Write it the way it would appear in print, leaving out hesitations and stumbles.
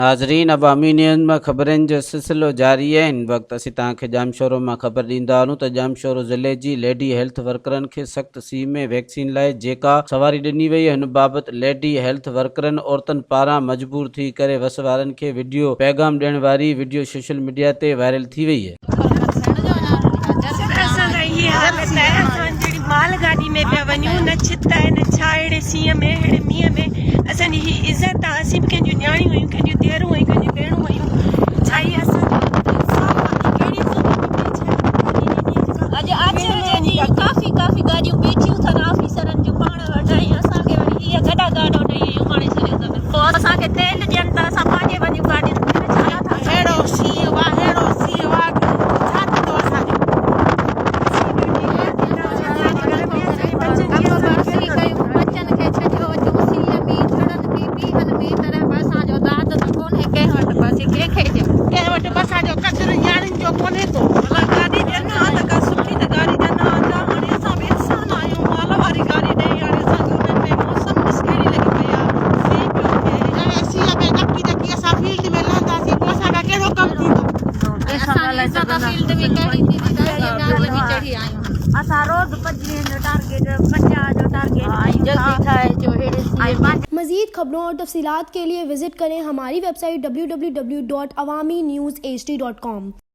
हाज़रीन, अवामी न्यूज़ में ख़बरनि जो सिलसिलो जारी है। इन वक्त असीं तव्हांखे जामशोरो में ख़बर ॾींदा आहियूं त जामशोरो ज़िले जी लेडी हेल्थ वर्करनि खे सख़्त सी में वैक्सीन लाइ जेका सवारी ॾिनी वई हिन बाबति लेडी हेल्थ वर्करनि औरतुनि पारां मजबूर थी करे वस वारनि खे वीडियो पैगाम ॾियण वारी वीडियो सोशल मीडिया ते वायरल थी वई है। मालगाड़ी में पिया वञूं, न छित आहे न छा, अहिड़े सीअ में अहिड़े मींहं में असांजी ही इज़त आहे। असीं बि कंहिंजूं न्याणियूं आहियूं, कंहिंजूं धीअरूं आहियूं, कंहिंजूं भेणूं आहियूं। छा ई अॼु काफ़ी गाॾियूं बीठियूं अथनि ऑफिसरनि जूं पाण वटि, ऐं असांखे वरी हीअ गॾा गाॾो ॾेई हाणे छॾियो अथनि। पोइ असांखे तेल ॾियनि था, असां पंहिंजे पंहिंजूं गाॾियुनि अहिड़ो सीउ आहे, अहिड़ो सीउ आहे, छा थींदो असांजो। मज़ीद खबरों और तफसीलात के लिए विजिट करें हमारी वेबसाइट www.awamiNewsHD.com।